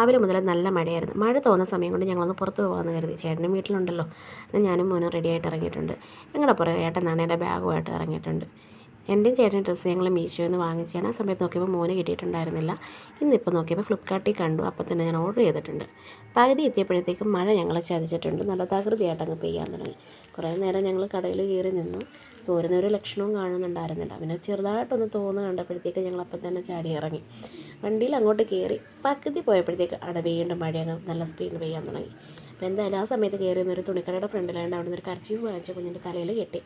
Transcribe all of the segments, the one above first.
രാവിലെ മുതൽ നല്ല മഴയായിരുന്നു. മഴ തോന്നുന്ന സമയം കൊണ്ട് ഞങ്ങളൊന്ന് പുറത്ത് പോകാമെന്ന് കരുതി. ചേട്ടനും വീട്ടിലുണ്ടല്ലോ. എന്നാൽ ഞാനും മോനും റെഡിയായിട്ട് ഇറങ്ങിയിട്ടുണ്ട്. ഞങ്ങളുടെ പുറകെ ഏട്ടനാണ് എൻ്റെ ബാഗുമായിട്ട് ഇറങ്ങിയിട്ടുണ്ട്. എൻ്റെയും ചേട്ടൻ്റെ ഡ്രസ്സ് ഞങ്ങൾ മീഷോയിൽ നിന്ന് വാങ്ങിച്ചാണ്. ആ സമയത്ത് നോക്കിയപ്പോൾ മോന് കിട്ടിയിട്ടുണ്ടായിരുന്നില്ല. ഇന്നിപ്പോൾ നോക്കിയപ്പോൾ ഫ്ലിപ്കാർട്ടിൽ കണ്ടു. അപ്പോൾ തന്നെ ഞാൻ ഓർഡർ ചെയ്തിട്ടുണ്ട്. പകുതി എത്തിയപ്പോഴത്തേക്കും മഴ ഞങ്ങളെ ചതിച്ചിട്ടുണ്ട്. നല്ല തകൃതിയായിട്ട് അങ്ങ് പെയ്യാൻ തുടങ്ങി. കുറേ നേരം ഞങ്ങൾ കടയിൽ കയറി നിന്നു. തോരുന്നൊരു ലക്ഷണവും കാണുന്നുണ്ടായിരുന്നില്ല. പിന്നെ ചെറുതായിട്ടൊന്ന് തോന്നു കണ്ടപ്പോഴത്തേക്ക് ഞങ്ങൾ അപ്പം തന്നെ ചാടി ഇറങ്ങി. വണ്ടിയിൽ അങ്ങോട്ട് കയറി പകുതി പോയപ്പോഴത്തേക്ക് വീണ്ടും മഴ അങ്ങ് നല്ല സ്പീഡിൽ പെയ്യാൻ തുടങ്ങി. അപ്പോൾ എന്തായാലും ആ സമയത്ത് കയറി നിന്നൊരു തുണിക്കടയുടെ ഫ്രണ്ടിലാണ്ട് അവിടെ നിന്നൊരു കർച്ചീഫ് വാങ്ങിച്ച് കുഞ്ഞിൻ്റെ തലയിൽ കെട്ടി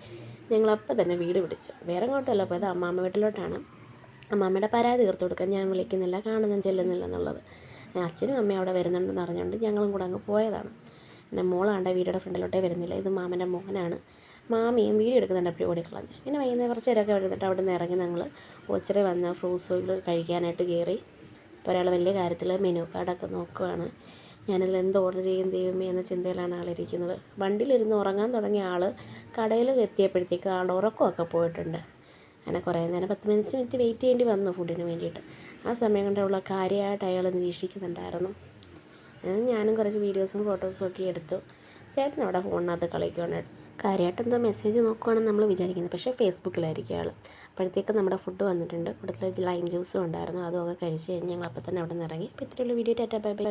ഞങ്ങളപ്പം തന്നെ വീട് പിടിച്ചു. വേറെ അങ്ങോട്ടല്ല പോയത്, അമ്മാമ്മ വീട്ടിലോട്ടാണ്. അമ്മാമ്മയുടെ പരാതി തീർത്തു കൊടുക്കാൻ ഞാൻ വിളിക്കുന്നില്ല, കാണുന്നും ചെല്ലുന്നില്ല എന്നുള്ളത്. അച്ഛനും അമ്മയും അവിടെ വരുന്നുണ്ടെന്ന് അറിഞ്ഞുകൊണ്ട് ഞങ്ങളും കൂടെ അങ്ങ് പോയതാണ്. പിന്നെ മോളാണ്ട് വീടിൻ്റെ ഫ്രണ്ടിലോട്ടേ വരുന്നില്ല. ഇത് മാമൻ്റെ മോനാണ്. മാമിയും വീഡിയോ എടുക്കുന്നുണ്ട്. അപ്പോൾ ഓടിക്കളഞ്ഞു. പിന്നെ വൈകുന്നേരം കുറച്ച് നേരമൊക്കെ എഴുന്നിട്ട് അവിടെ നിന്ന് ഇറങ്ങി ഞങ്ങൾ ഓച്ചിറ വന്ന് ഫ്രൂട്ട്സുകൾ കഴിക്കാനായിട്ട് കയറി. ഇപ്പോൾ ഒരാൾ വലിയ കാര്യത്തിൽ മെനു കാർഡൊക്കെ നോക്കുകയാണ്. ഞാനിതിൽ എന്ത് ഓർഡർ ചെയ്യും ദൈവമേ എന്ന ചിന്തയിലാണ് ആളിരിക്കുന്നത്. വണ്ടിയിലിരുന്ന് ഉറങ്ങാൻ തുടങ്ങിയ ആൾ കടയിൽ എത്തിയപ്പോഴത്തേക്ക് ആളുടെ ഉറക്കമൊക്കെ പോയിട്ടുണ്ട്. അങ്ങനെ കുറേ നേരം 10 മിനിറ്റ് വെയിറ്റ് ചെയ്യേണ്ടി വന്നു ഫുഡിന് വേണ്ടിയിട്ട്. ആ സമയം കൊണ്ടുള്ള കാര്യമായിട്ട് അയാൾ നിരീക്ഷിക്കുന്നുണ്ടായിരുന്നു. ഞാനും കുറച്ച് വീഡിയോസും ഫോട്ടോസും ഒക്കെ എടുത്തു. ചേട്ടൻ അവിടെ ഫോണിനകത്ത് കളിക്കുകയാണ്. കാര്യമായിട്ട് എന്തോ മെസ്സേജ് നോക്കുവാണെന്ന് നമ്മൾ വിചാരിക്കുന്നത്, പക്ഷേ ഫേസ്ബുക്കിലായിരിക്കും ആൾ. അപ്പോഴത്തേക്ക് നമ്മുടെ ഫുഡ് വന്നിട്ടുണ്ട്. കൂടുതൽ ലൈം ജ്യൂസും ഉണ്ടായിരുന്നു. അതുമൊക്കെ കഴിച്ച് കഴിഞ്ഞ് ഞങ്ങൾ അപ്പം തന്നെ അവിടെ നിന്ന് ഇറങ്ങി. അപ്പോൾ ഇത്രയുള്ള വീഡിയോ ടാറ്റാ ബൈ ബൈ.